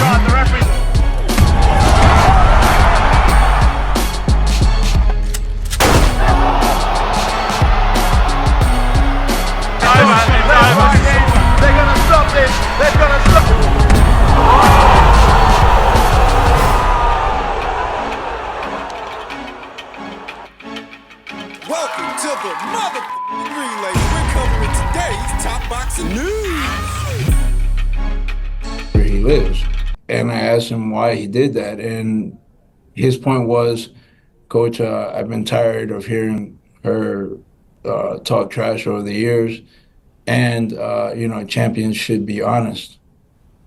Welcome to the motherfucking relay. We're covering today's top boxing news. Where he lives. And I asked him why he did that. And his point was, Coach, I've been tired of hearing her talk trash over the years. And, champions should be honest.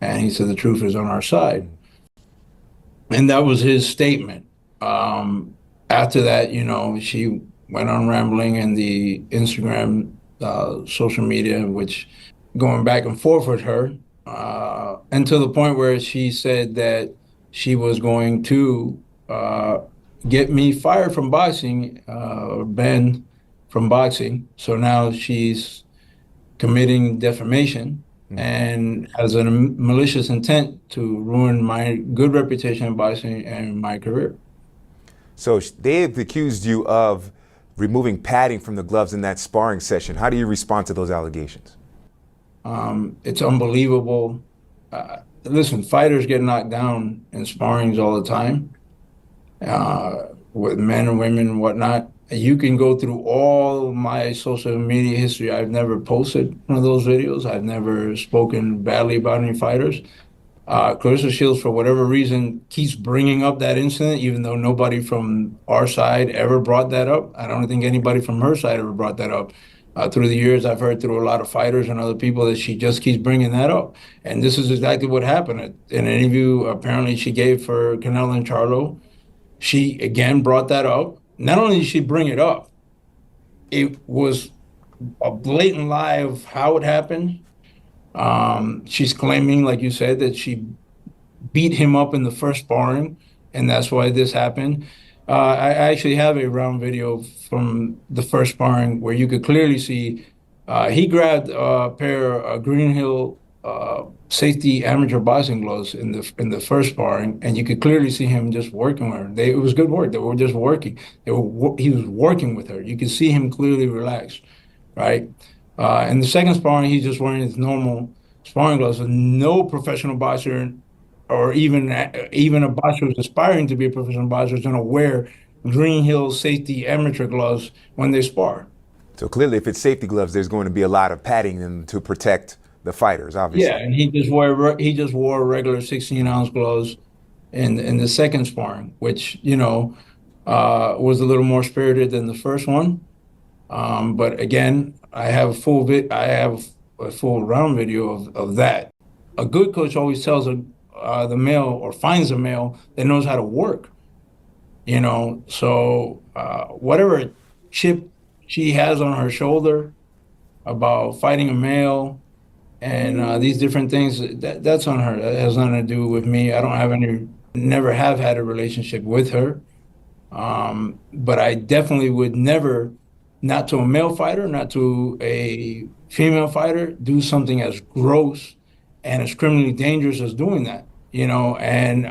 And he said the truth is on our side. And that was his statement. After that, she went on rambling in the Instagram, social media, which going back and forth with her, and to the point where she said that she was going to get me fired from boxing, banned from boxing. So now she's committing defamation and has a malicious intent to ruin my good reputation in boxing and my career. So they have accused you of removing padding from the gloves in that sparring session. How do you respond to those allegations? It's unbelievable. Listen, fighters get knocked down in sparrings all the time, with men and women and whatnot. You can go through all my social media history. I've never posted one of those videos. I've never spoken badly about any fighters. Claressa Shields, for whatever reason, keeps bringing up that incident, even though nobody from our side ever brought that up. I don't think anybody from her side ever brought that up. Through the years, I've heard through a lot of fighters and other people that she just keeps bringing that up. And this is exactly what happened. In an interview, apparently she gave for Canelo and Charlo, she again brought that up. Not only did she bring it up, it was a blatant lie of how it happened. She's claiming, like you said, that she beat him up in the first sparring, and that's why this happened. I actually have a round video from the first sparring where you could clearly see he grabbed a pair of Green Hill safety amateur boxing gloves in the first sparring, and you could clearly see him just working with her. It was good work. They were just working. He was working with her. You could see him clearly relaxed, right? In the second sparring, he's just wearing his normal sparring gloves. So no professional boxer, or even a boxer who's aspiring to be a professional boxer, is going to wear Green Hill safety amateur gloves when they spar. So clearly, if it's safety gloves, there's going to be a lot of padding in them to protect the fighters, obviously. Yeah, and he just wore regular 16-ounce gloves in the second sparring, which was a little more spirited than the first one. But again, I have a full round video of that. A good coach always tells the male, or finds a male that knows how to work. So whatever chip she has on her shoulder about fighting a male and these different things, that's on her. That has nothing to do with me. I never have had a relationship with her. But I definitely would never, not to a male fighter, not to a female fighter, do something as gross and as criminally dangerous as doing that, and,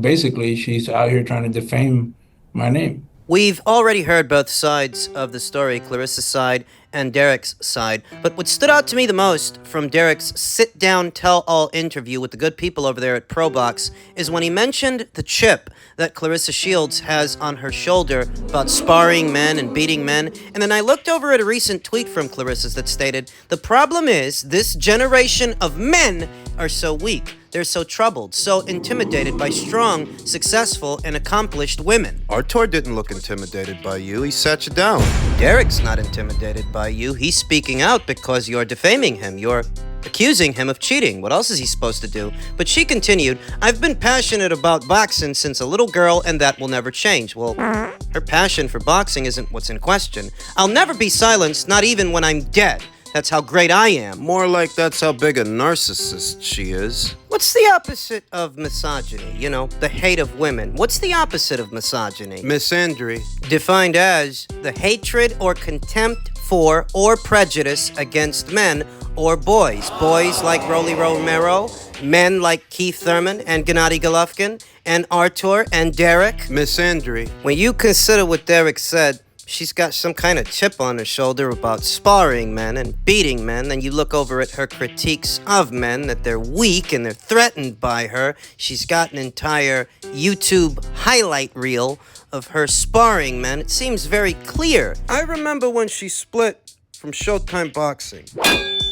basically she's out here trying to defame my name. We've already heard both sides of the story, Claressa's side and Derek's side, but what stood out to me the most from Derek's sit-down tell-all interview with the good people over there at ProBox is when he mentioned the chip that Claressa Shields has on her shoulder about sparring men and beating men, and then I looked over at a recent tweet from Claressa's that stated, "The problem is this generation of men are so weak. They're so troubled, so intimidated by strong, successful, and accomplished women." Artur didn't look intimidated by you. He sat you down. Derek's not intimidated by you. He's speaking out because you're defaming him. You're accusing him of cheating. What else is he supposed to do? But she continued, "I've been passionate about boxing since a little girl, and that will never change." Well, her passion for boxing isn't what's in question. "I'll never be silenced, not even when I'm dead. That's how great I am." More like that's how big a narcissist she is. What's the opposite of misogyny? The hate of women. What's the opposite of misogyny? Misandry. Defined as the hatred or contempt for or prejudice against men or boys. Boys like Rolly Romero Men like Keith Thurman and Gennady Golovkin and Artur and Derek. Miss Andre. When you consider what Derek said, she's got some kind of chip on her shoulder about sparring men and beating men, and you look over at her critiques of men, that they're weak and they're threatened by her. She's got an entire YouTube highlight reel of her sparring men. It seems very clear. I remember when she split from Showtime Boxing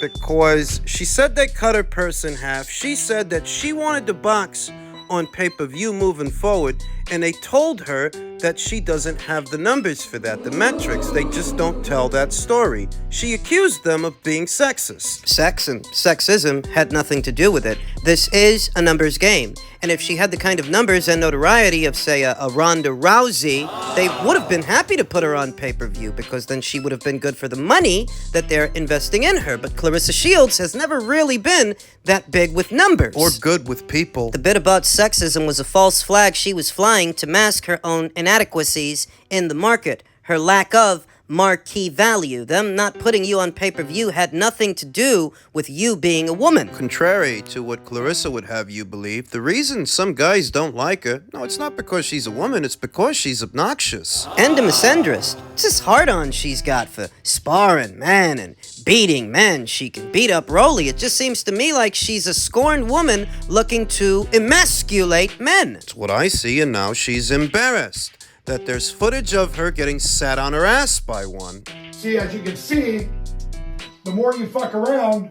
because she said they cut her purse in half. She said that she wanted to box on pay-per-view moving forward, and they told her that she doesn't have the numbers for that, the metrics. They just don't tell that story. She accused them of being sexist. Sex and sexism had nothing to do with it. This is a numbers game. And if she had the kind of numbers and notoriety of, say, a Ronda Rousey, they would have been happy to put her on pay-per-view because then she would have been good for the money that they're investing in her. But Clarissa Shields has never really been that big with numbers. Or good with people. The bit about sexism was a false flag she was flying to mask her own inadequacies in the market, her lack of marquee value. Them not putting you on pay-per-view had nothing to do with you being a woman. Contrary to what Clarissa would have you believe, the reason some guys don't like her, no, it's not because she's a woman, it's because she's obnoxious. And a misandrist. It's this hard-on she's got for sparring men and beating men. She can beat up Rolly. It just seems to me like she's a scorned woman looking to emasculate men. It's what I see, and now she's embarrassed that there's footage of her getting sat on her ass by one. See, as you can see, the more you fuck around,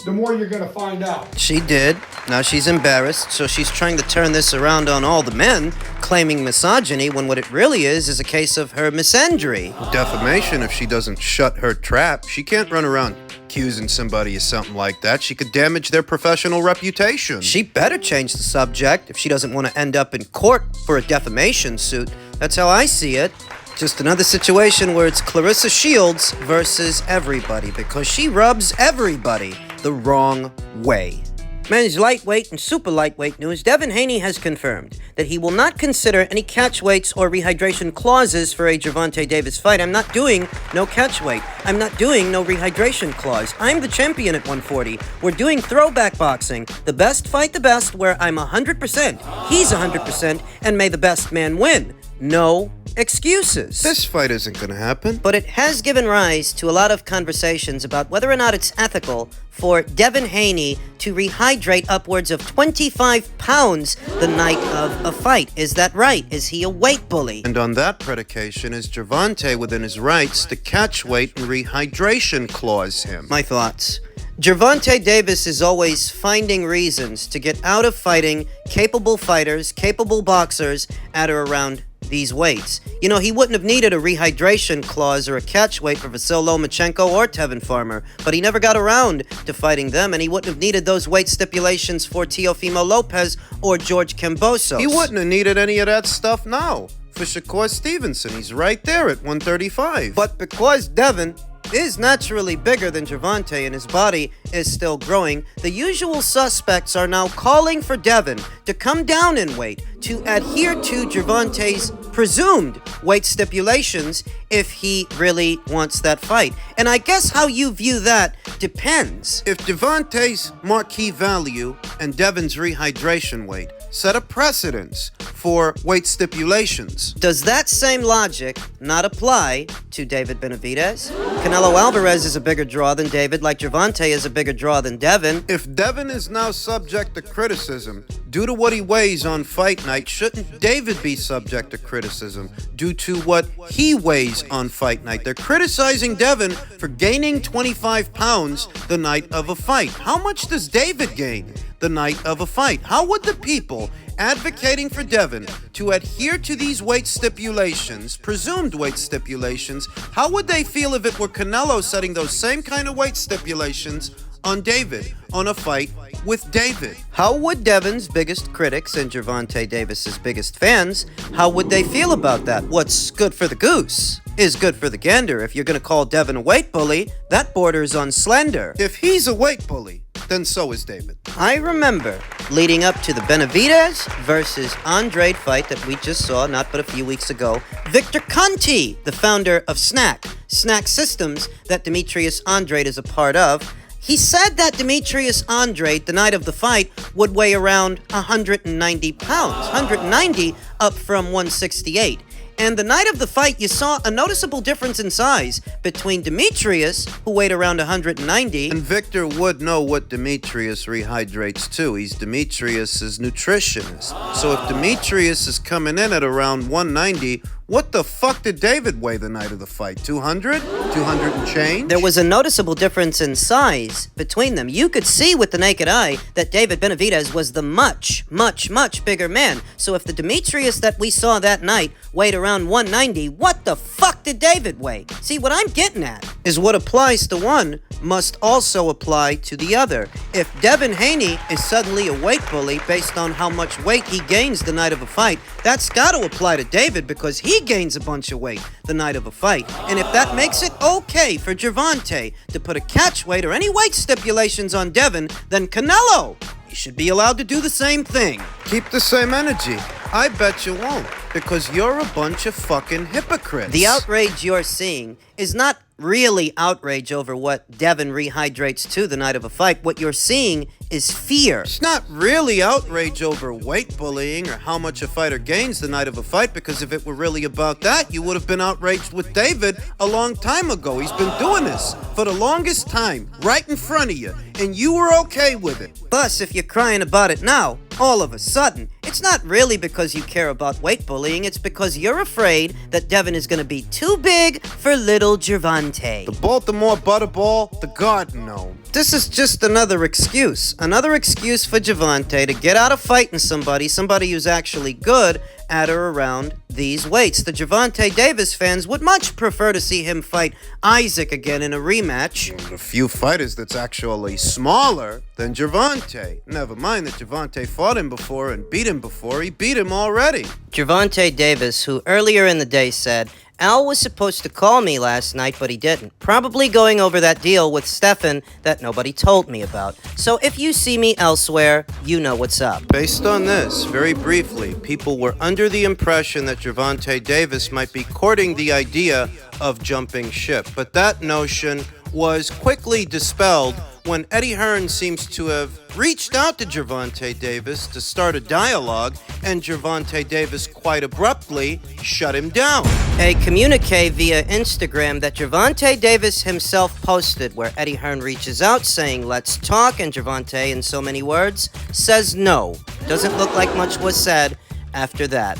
the more you're gonna find out. She did. Now she's embarrassed, so she's trying to turn this around on all the men, claiming misogyny when what it really is a case of her misandry. Defamation if she doesn't shut her trap. She can't run around accusing somebody of something like that. She could damage their professional reputation. She better change the subject if she doesn't want to end up in court for a defamation suit. That's how I see it. Just another situation where it's Clarissa Shields versus everybody, because she rubs everybody the wrong way. Men's lightweight and super lightweight news, Devin Haney has confirmed that he will not consider any catch weights or rehydration clauses for a Gervonta Davis fight. I'm not doing no catch weight. I'm not doing no rehydration clause. I'm the champion at 140. We're doing throwback boxing. The best fight the best, where I'm 100%, he's 100%, and may the best man win. No excuses. This fight isn't gonna happen. But it has given rise to a lot of conversations about whether or not it's ethical for Devin Haney to rehydrate upwards of 25 pounds the night of a fight. Is that right? Is he a weight bully? And on that predication, is Gervonta within his rights to catch weight and rehydration clause him? My thoughts. Gervonta Davis is always finding reasons to get out of fighting capable fighters, capable boxers at or around these weights. You know, he wouldn't have needed a rehydration clause or a catch weight for Vasyl Lomachenko or Tevin Farmer, but he never got around to fighting them, and he wouldn't have needed those weight stipulations for Teofimo Lopez or George Kambosos. He wouldn't have needed any of that stuff now. For Shakur Stevenson, he's right there at 135. But because Devin is naturally bigger than Gervonta and his body is still growing, the usual suspects are now calling for Devin to come down in weight to adhere to Gervonta's presumed weight stipulations if he really wants that fight. And I guess how you view that depends. If Gervonta's marquee value and Devin's rehydration weight set a precedence for weight stipulations, does that same logic not apply to David Benavidez? Canelo Alvarez is a bigger draw than David, like Gervonta is a bigger draw than Devin. if Devin is now subject to criticism due to what he weighs on fight night, shouldn't David be subject to criticism due to what he weighs on fight night? They're criticizing Devin for gaining 25 pounds the night of a fight. How much does David gain the night of a fight? How would the people advocating for Devin to adhere to these weight stipulations, presumed weight stipulations, how would they feel if it were Canelo setting those same kind of weight stipulations on David, on a fight with David? How would Devin's biggest critics and Gervonta Davis's biggest fans, how would they feel about that? What's good for the goose is good for the gander. If you're going to call Devin a weight bully, that borders on slender. If he's a weight bully, then so is David. I remember leading up to the Benavidez versus Andrade fight that we just saw not but a few weeks ago, Victor Conti, the founder of Snack Systems that Demetrius Andrade is a part of, He said that Demetrius Andrade, the night of the fight, would weigh around 190 pounds. 190 up from 168. And the night of the fight, you saw a noticeable difference in size between Demetrius, who weighed around 190, And Victor would know what Demetrius rehydrates to. He's Demetrius's nutritionist. So if Demetrius is coming in at around 190, what the fuck did David weigh the night of the fight? 200? 200 and change? there was a noticeable difference in size between them. You could see with the naked eye that David Benavidez was the much, much, much bigger man. So if the Demetrius that we saw that night weighed around 190, what the fuck did David weigh? See, what I'm getting at is what applies to one must also apply to the other. If Devin Haney is suddenly a weight bully based on how much weight he gains the night of a fight, that's got to apply to David because he gains a bunch of weight the night of a fight. And if that makes it okay for Gervonta to put a catch weight or any weight stipulations on Devin, then Canelo, you should be allowed to do the same thing. Keep the same energy. I bet you won't, because you're a bunch of fucking hypocrites. The outrage you're seeing is not really outrage over what Devin rehydrates to the night of a fight. What you're seeing is fear. It's not really outrage over weight bullying or how much a fighter gains the night of a fight, because if it were really about that, you would have been outraged with David a long time ago. He's been doing this for the longest time, right in front of you, and you were okay with it. Plus, if you're crying about it now, all of a sudden, it's not really because you care about weight bullying, it's because you're afraid that Devin is going to be too big for little Gervonta. The Baltimore Butterball, the Garden Gnome. This is just another excuse for Gervonta to get out of fighting somebody who's actually good at or around these weights. The Gervonta Davis fans would much prefer to see him fight Isaac again in a rematch. A few fighters that's actually smaller than Gervonta. Never mind that Gervonta fought him before and beat him before. He beat him already. Gervonta Davis, who earlier in the day said, Al was supposed to call me last night, but he didn't. Probably going over that deal with Stefan that nobody told me about. So if you see me elsewhere, you know what's up. Based on this, very briefly, people were under the impression that Gervonta Davis might be courting the idea of jumping ship. But that notion was quickly dispelled when Eddie Hearn seems to have reached out to Gervonta Davis to start a dialogue, and Gervonta Davis quite abruptly shut him down. A communique via Instagram that Gervonta Davis himself posted where Eddie Hearn reaches out saying, let's talk, and Gervonta, in so many words, says no. Doesn't look like much was said after that.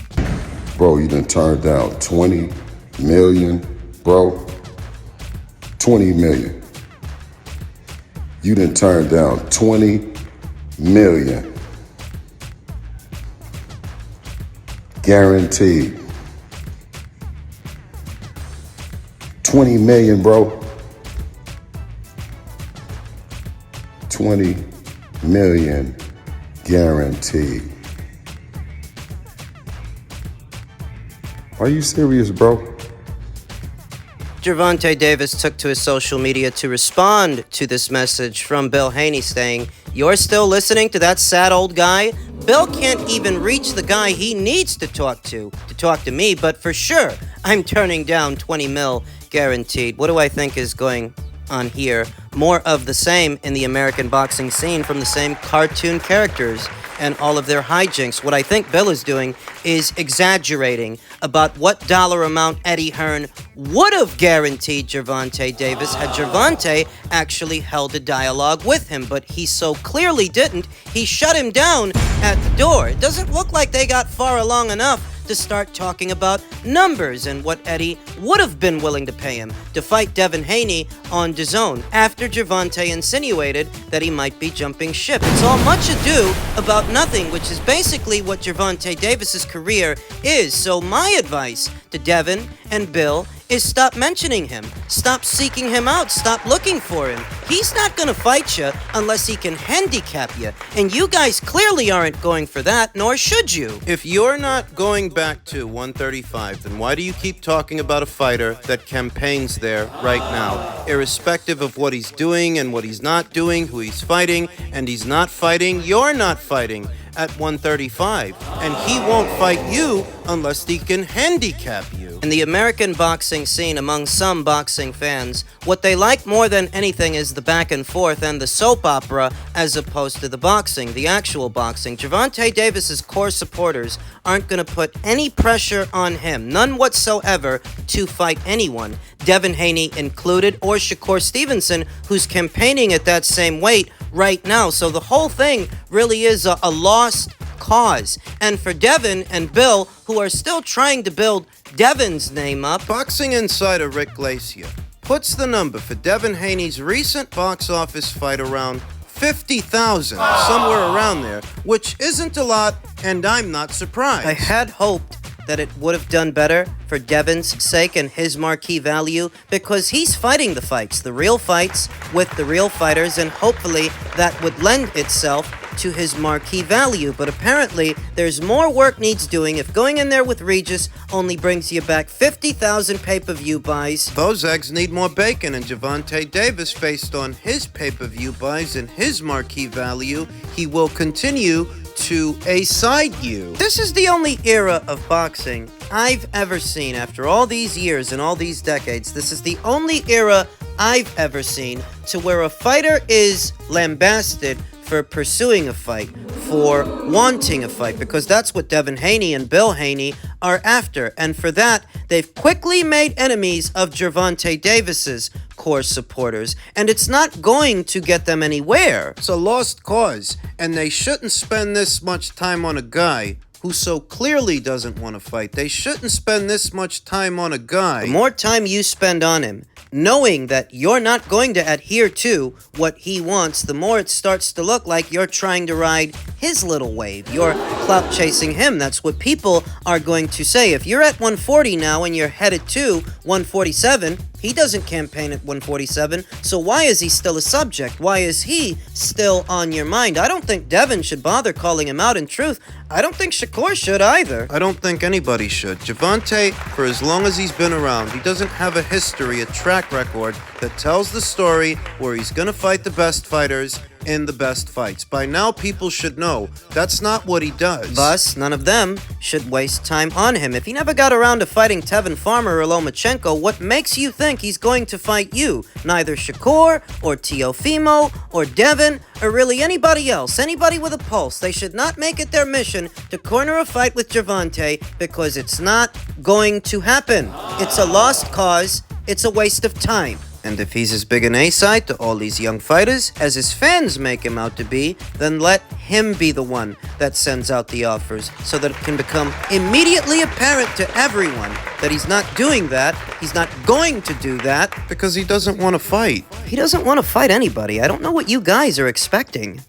Bro, you done turned down 20 million, bro. 20 million. You done turned down 20 million. Guaranteed. 20 million, bro. 20 million guaranteed. Are you serious, bro? Gervonta Davis took to his social media to respond to this message from Bill Haney saying, you're still listening to that sad old guy? Bill can't even reach the guy he needs to talk to me, but for sure, I'm turning down 20 mil guaranteed. What do I think is going on here? More of the same in the American boxing scene from the same cartoon characters and all of their hijinks. What I think Bill is doing is exaggerating about what dollar amount Eddie Hearn would have guaranteed Gervonta Davis had Gervonta actually held a dialogue with him, but he so clearly didn't. He shut him down at the door. It doesn't look like they got far along enough to start talking about numbers and what Eddie would have been willing to pay him to fight Devin Haney on DAZN after Gervonta insinuated that he might be jumping ship. It's all much ado about nothing, which is basically what Gervonta Davis's career is. So my advice to Devin and Bill is stop mentioning him. Stop seeking him out. Stop looking for him. He's not going to fight you unless he can handicap you. And you guys clearly aren't going for that, nor should you. If you're not going back to 135, then why do you keep talking about a fighter that campaigns there right now? Irrespective of what he's doing and what he's not doing, who he's fighting and he's not fighting, you're not fighting. at 135, and he won't fight you unless he can handicap you. In the American boxing scene, among some boxing fans, what they like more than anything is the back and forth and the soap opera as opposed to the boxing, the actual boxing. Gervonta Davis's core supporters aren't going to put any pressure on him, none whatsoever, to fight anyone, Devin Haney included, or Shakur Stevenson, who's campaigning at that same weight right now. So the whole thing really is a lost cause. And for Devin and Bill, who are still trying to build Devin's name up, Boxing insider Rick Glacier puts the number for Devin Haney's recent box office fight around 50,000, somewhere around there, which isn't a lot, and I'm not surprised. I had hoped that it would have done better for Devin's sake and his marquee value, because he's fighting the fights, the real fights with the real fighters, and hopefully that would lend itself to his marquee value. But apparently there's more work needs doing if going in there with Regis only brings you back 50,000 pay-per-view buys. Those eggs need more bacon, and Gervonta Davis, based on his pay-per-view buys and his marquee value, he will continue to A-side you. This is the only era of boxing I've ever seen after all these years and all these decades. This is the only era I've ever seen to where a fighter is lambasted for pursuing a fight, for wanting a fight, because that's what Devin Haney and Bill Haney are after. And for that, they've quickly made enemies of Gervonta Davis's core supporters, and it's not going to get them anywhere. It's a lost cause, and they shouldn't spend this much time on a guy who so clearly doesn't want to fight. They shouldn't spend this much time on a guy. The more time you spend on him, knowing that you're not going to adhere to what he wants, the more it starts to look like you're trying to ride his little wave. You're clout chasing him. That's what people are going to say. If you're at 140 now and you're headed to 147, he doesn't campaign at 147, so why is he still a subject? Why is he still on your mind? I don't think Devin should bother calling him out. In truth, I don't think Shakur should either. I don't think anybody should. Gervonta, for as long as he's been around, he doesn't have a history, a track record that tells the story where he's gonna fight the best fighters in the best fights. By now, people should know that's not what he does. Thus, none of them should waste time on him. If he never got around to fighting Tevin Farmer or Lomachenko, what makes you think he's going to fight you? Neither Shakur or Teofimo or Devin or really anybody else, anybody with a pulse. They should not make it their mission to corner a fight with Gervonta, because it's not going to happen. It's a lost cause. It's a waste of time. And if he's as big an A-side to all these young fighters as his fans make him out to be, then let him be the one that sends out the offers, so that it can become immediately apparent to everyone that he's not doing that, he's not going to do that. Because he doesn't want to fight. He doesn't want to fight anybody. I don't know what you guys are expecting.